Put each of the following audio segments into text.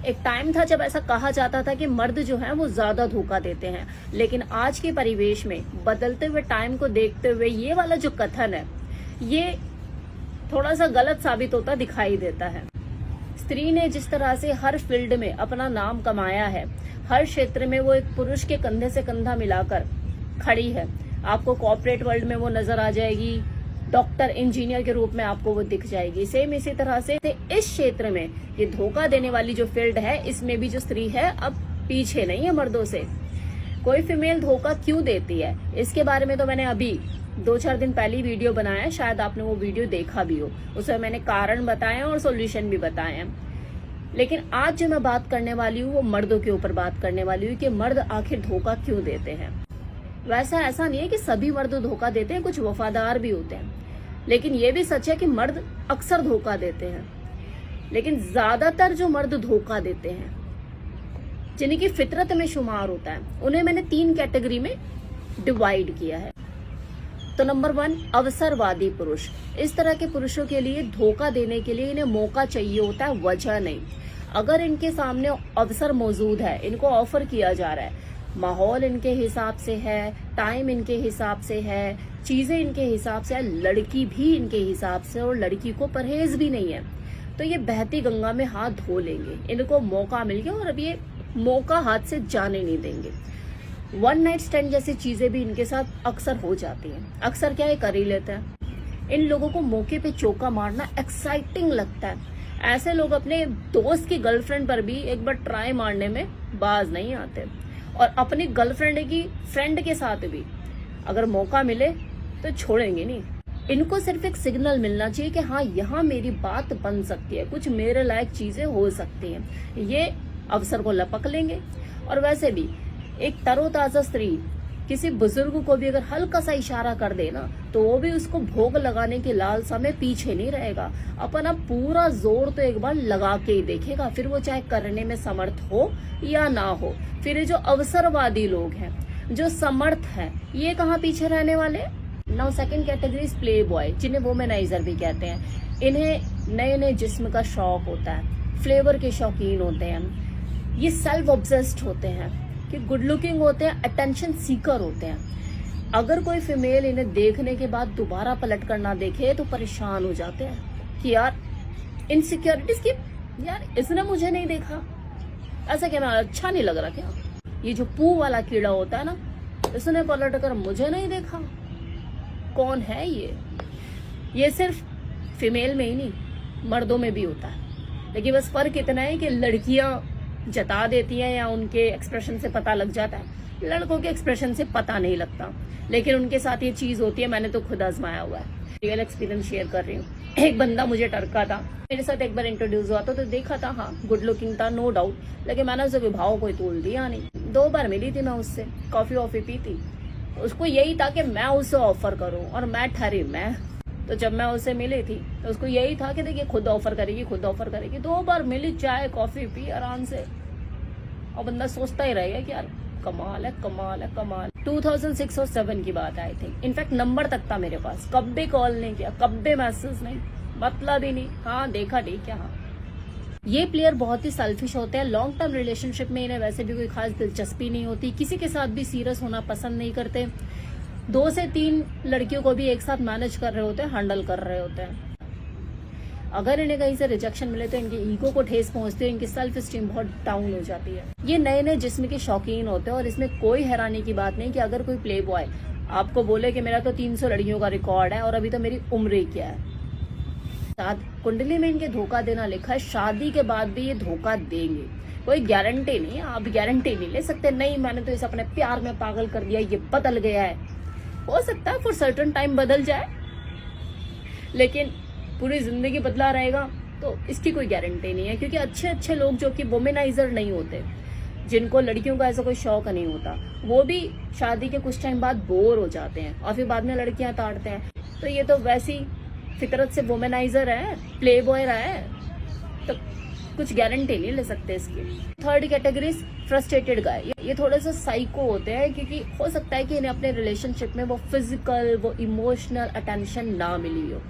एक टाइम था जब ऐसा कहा जाता था कि मर्द जो है वो ज्यादा धोखा देते हैं, लेकिन आज के परिवेश में बदलते हुए टाइम को देखते हुए ये वाला जो कथन है ये थोड़ा सा गलत साबित होता दिखाई देता है। स्त्री ने जिस तरह से हर फील्ड में अपना नाम कमाया है, हर क्षेत्र में वो एक पुरुष के कंधे से कंधा मिलाकर खड़ी है। आपको कॉर्पोरेट वर्ल्ड में वो नजर आ जाएगी, डॉक्टर इंजीनियर के रूप में आपको वो दिख जाएगी। सेम इसी तरह से इस क्षेत्र में ये धोखा देने वाली जो फील्ड है इसमें भी जो स्त्री है अब पीछे नहीं है मर्दों से। कोई फीमेल धोखा क्यों देती है इसके बारे में तो मैंने अभी 2-4 दिन पहले वीडियो बनाया है, शायद आपने वो वीडियो देखा भी हो। उसमें मैंने कारण बताए और सोल्यूशन भी बताए हैं। लेकिन आज जो मैं बात करने वाली हूँ वो मर्दों के ऊपर बात करने वाली हूँ कि मर्द आखिर धोखा क्यों देते हैं। वैसा ऐसा नहीं है कि सभी मर्द धोखा देते हैं, कुछ वफादार भी होते हैं, लेकिन ये भी सच है कि मर्द अक्सर धोखा देते हैं। लेकिन ज्यादातर जो मर्द धोखा देते हैं जिनकी फितरत में शुमार होता है उन्हें मैंने 3 कैटेगरी में डिवाइड किया है। तो नंबर 1, अवसरवादी पुरुष। इस तरह के पुरुषों के लिए धोखा देने के लिए इन्हें मौका चाहिए होता है, वजह नहीं। अगर इनके सामने अवसर मौजूद है, इनको ऑफर किया जा रहा है, माहौल इनके हिसाब से है, टाइम इनके हिसाब से है, चीजें इनके हिसाब से है, लड़की भी इनके हिसाब से, और लड़की को परहेज भी नहीं है, तो ये बहती गंगा में हाथ धो लेंगे। इनको मौका मिल गया और अब ये मौका हाथ से जाने नहीं देंगे। 1 नाइट स्टैंड जैसी चीजें भी इनके साथ अक्सर हो जाती हैं। अक्सर क्या ये कर ही लेते हैं। इन लोगों को मौके पे चौका मारना एक्साइटिंग लगता है। ऐसे लोग अपने दोस्त की गर्लफ्रेंड पर भी एक बार ट्राई मारने में बाज नहीं आते, और अपनी गर्लफ्रेंड की फ्रेंड के साथ भी अगर मौका मिले तो छोड़ेंगे नहीं। इनको सिर्फ एक सिग्नल मिलना चाहिए कि हाँ यहाँ मेरी बात बन सकती है, कुछ मेरे लायक चीजें हो सकती हैं, ये अवसर को लपक लेंगे। और वैसे भी एक तरोताजा स्त्री किसी बुजुर्ग को भी अगर हल्का सा इशारा कर दे ना तो वो भी उसको भोग लगाने की लालसा में पीछे नहीं रहेगा। अपना पूरा जोर तो एक बार लगा के ही देखेगा, फिर वो चाहे करने में समर्थ हो या ना हो। फिर ये जो अवसरवादी लोग हैं, जो समर्थ है, ये कहाँ पीछे रहने वाले। Now second category play boy, जिन्हें वोमेनाइजर भी कहते हैं। इन्हें नए नए जिस्म का शौक होता है, फ्लेवर के शौकीन होते हैं, ये सेल्फ ऑब्सेस्ड होते हैं कि गुड लुकिंग होते हैं, अटेंशन सीकर होते हैं। अगर कोई फीमेल इन्हें देखने के बाद दोबारा पलट कर ना देखे तो परेशान हो जाते हैं कि यार इनसिक्योरिटीज की, यार इसने मुझे नहीं देखा, ऐसा क्या मैं अच्छा नहीं लग रहा क्या। ये जो पू वाला कीड़ा होता है ना, इसने पलट कर मुझे नहीं देखा, कौन है ये सिर्फ फीमेल में ही नहीं मर्दों में भी होता है। लेकिन बस फर्क इतना है कि लड़कियां जता देती हैं या उनके एक्सप्रेशन से पता लग जाता है, लड़कों के एक्सप्रेशन से पता नहीं लगता, लेकिन उनके साथ ये चीज होती है। मैंने तो खुद आजमाया हुआ है, रियल एक्सपीरियंस शेयर कर रही हूँ। एक बंदा मुझे टरका था, मेरे साथ एक बार इंट्रोड्यूस हुआ था तो देखा था, हाँ गुड लुकिंग था नो डाउट, लेकिन मैंने उसे भाव कोई तोल दिया नहीं। 2 बार मिली थी मैं उससे, कॉफी वॉफी पी थी, उसको यही था कि मैं उसे ऑफर करूं और मैं ठहरी मैं। तो जब मैं उससे मिली थी तो उसको यही था कि देखिए खुद ऑफर करेगी, खुद ऑफर करेगी। 2 बार मिली, चाय कॉफी पी आराम से, और बंदा सोचता ही रहेगा कि यार कमाल है कमाल है कमाल। 2006 और 7 की बात आई थी। इनफैक्ट नंबर तक था मेरे पास, कब्बे कॉल नहीं किया, कब्बे मैसेज नहीं, मतलब ही नहीं। हाँ देखा ठीक है। हाँ ये प्लेयर बहुत ही सेल्फिश होते हैं। लॉन्ग टर्म रिलेशनशिप में इन्हें वैसे भी कोई खास दिलचस्पी नहीं होती, किसी के साथ भी सीरियस होना पसंद नहीं करते। 2 से 3 लड़कियों को भी एक साथ मैनेज कर रहे होते हैं, हैंडल कर रहे होते हैं। अगर इन्हें कहीं से रिजेक्शन मिले तो इनकी ईगो को ठेस पहुंचती है, इनकी सेल्फ स्टीम बहुत डाउन हो जाती है। ये नए नए जिस्म के शौकीन होते हैं, और इसमें कोई हैरानी की बात नहीं कि अगर कोई प्ले बॉय आपको बोले कि मेरा तो 300 लड़कियों का रिकॉर्ड है और अभी तो मेरी उम्र ही क्या है। साथ कुंडली में इनके धोखा देना लिखा है, शादी के बाद भी ये धोखा देंगे, कोई गारंटी नहीं है। आप गारंटी नहीं ले सकते, नहीं मैंने तो इसे अपने प्यार में पागल कर दिया, ये बदल गया है। हो सकता है फॉर सर्टेन टाइम बदल जाए, लेकिन पूरी जिंदगी बदला रहेगा तो इसकी कोई गारंटी नहीं है। क्योंकि अच्छे अच्छे लोग जो कि वोमेनाइजर नहीं होते, जिनको लड़कियों का ऐसा कोई शौक नहीं होता, वो भी शादी के कुछ टाइम बाद बोर हो जाते हैं और फिर बाद में लड़कियां ताड़ते हैं। तो ये तो वैसी फितरत से वोमेनाइजर है, प्ले बॉय रहा है, तो कुछ गारंटी नहीं ले सकते इसकी। थर्ड कैटेगरी फ्रस्ट्रेटेड गाय, ये थोड़े से साइको होते हैं, क्योंकि हो सकता है कि इन्हें अपने रिलेशनशिप में वो फिजिकल, वो इमोशनल अटेंशन ना मिली हो,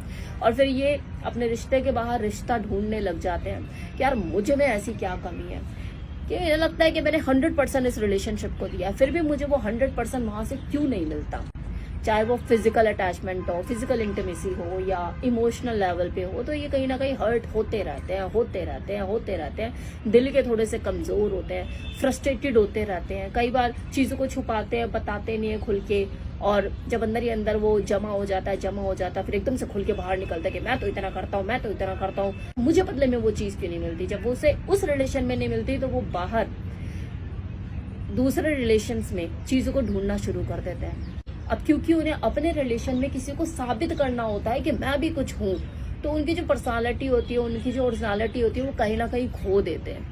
और फिर ये अपने रिश्ते के बाहर रिश्ता ढूंढने लग जाते हैं कि यार मुझे में ऐसी क्या कमी है कि ये लगता है कि मैंने 100% इस रिलेशनशिप को दिया, फिर भी मुझे वो 100% वहां से क्यों नहीं मिलता। चाहे वो फिजिकल अटैचमेंट हो, फिजिकल इंटीमेसी हो, या इमोशनल लेवल पे हो, तो ये कहीं ना कहीं हर्ट होते रहते हैं, दिल के थोड़े से कमजोर होते हैं, फ्रस्ट्रेटेड होते रहते हैं, कई बार चीजों को छुपाते हैं, बताते नहीं है खुल के, और जब अंदर ही अंदर वो जमा हो जाता है, फिर एकदम से खुल के बाहर निकलता है कि मैं तो इतना करता हूँ, मुझे बदले में वो चीज क्यों नहीं मिलती। जब वो उसे उस रिलेशन में नहीं मिलती तो वो बाहर दूसरे रिलेशंस में चीजों को ढूंढना शुरू कर देते हैं। अब क्योंकि उन्हें अपने रिलेशन में किसी को साबित करना होता है कि मैं भी कुछ हूँ, तो उनकी जो पर्सनालिटी होती है, उनकी जो ओरिजिनलिटी होती है, वो कहीं ना कहीं खो देते हैं,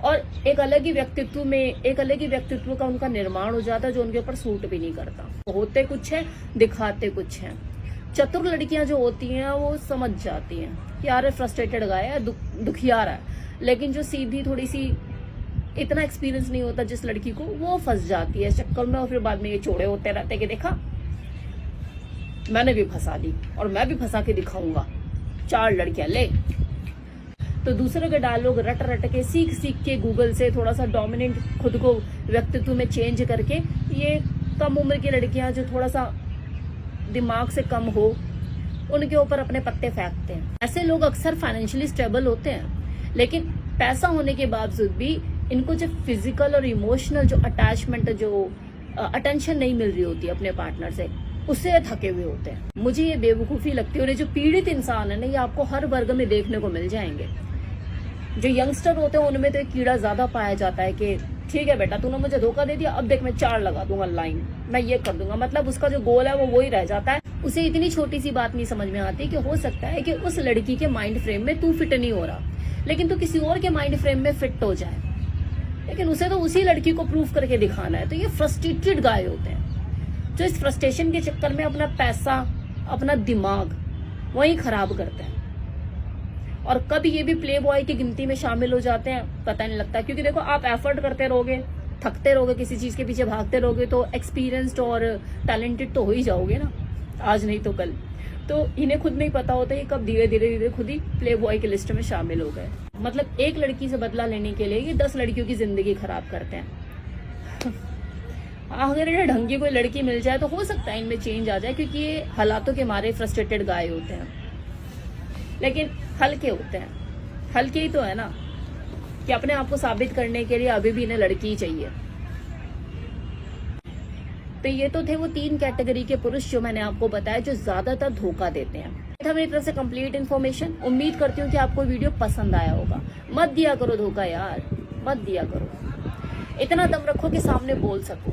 और एक अलग ही व्यक्तित्व का उनका निर्माण हो जाता है जो उनके ऊपर सूट भी नहीं करता। होते कुछ है, दिखाते कुछ है। चतुर लड़कियां जो होती हैं वो समझ जाती हैं कि यार फ्रस्ट्रेटेड गाय है, दुखियार है, लेकिन जो सीधी थोड़ी सी इतना एक्सपीरियंस नहीं होता जिस लड़की को, वो फंस जाती है इस चक्कर में, और फिर बाद में ये चोड़े होते रहते कि देखा मैंने भी फंसा ली और मैं भी फंसा के दिखाऊंगा, 4 लड़कियां ले। तो दूसरों के डायलॉग रट के सीख के गूगल से थोड़ा सा डोमिनेंट खुद को व्यक्तित्व में चेंज करके ये कम उम्र की लड़कियां जो थोड़ा सा दिमाग से कम हो, उनके ऊपर अपने पत्ते फेंकते हैं। ऐसे लोग अक्सर फाइनेंशियली स्टेबल होते हैं, लेकिन पैसा होने के बावजूद भी इनको जो फिजिकल और इमोशनल जो अटैचमेंट, जो अटेंशन नहीं मिल रही होती अपने पार्टनर से, उससे थके हुए होते हैं। मुझे ये बेवकूफी लगती है, और ये जो पीड़ित इंसान है ना, ये आपको हर वर्ग में देखने को मिल जाएंगे। जो यंगस्टर होते हैं उनमें तो एक कीड़ा ज्यादा पाया जाता है कि ठीक है बेटा तूने मुझे धोखा दे दिया, अब देख मैं 4 लगा दूंगा लाइन, मैं ये कर दूंगा, मतलब उसका जो गोल है वो वही रह जाता है। उसे इतनी छोटी सी बात नहीं समझ में आती कि हो सकता है कि उस लड़की के माइंड फ्रेम में तू फिट नहीं हो रहा, लेकिन तू किसी और के माइंड फ्रेम में फिट हो जाए, लेकिन उसे तो उसी लड़की को प्रूफ करके दिखाना है। तो ये फ्रस्ट्रेटेड गाय होते हैं जो इस फ्रस्ट्रेशन के चक्कर में अपना पैसा, अपना दिमाग वही खराब करते हैं, और कब ये भी प्ले बॉय की गिनती में शामिल हो जाते हैं पता नहीं लगता। क्योंकि देखो आप एफर्ट करते रहोगे, थकते रहोगे, किसी चीज के पीछे भागते रहोगे, तो एक्सपीरियंस्ड और टैलेंटेड तो हो ही जाओगे ना, आज नहीं तो कल। तो इन्हें खुद नहीं पता होता ये कब धीरे धीरे खुद ही प्ले बॉय की लिस्ट में शामिल हो गए। मतलब एक लड़की से बदला लेने के लिए ये 10 लड़कियों की जिंदगी खराब करते हैं। अगर इन्हें ढंग की कोई लड़की मिल जाए तो हो सकता है इनमें चेंज आ जाए, क्योंकि ये हालातों के मारे फ्रस्ट्रेटेड गाय होते हैं, लेकिन हल्के होते हैं। हल्के ही तो है ना कि अपने आप को साबित करने के लिए अभी भी इन्हें लड़की ही चाहिए। तो ये तो थे वो 3 कैटेगरी के पुरुष जो मैंने आपको बताया, जो ज्यादातर धोखा देते हैं। था मेरी तरफ से कंप्लीट इन्फॉर्मेशन। उम्मीद करती हूँ कि आपको वीडियो पसंद आया होगा। मत दिया करो धोखा यार, मत दिया करो। इतना दम रखो कि सामने बोल सको।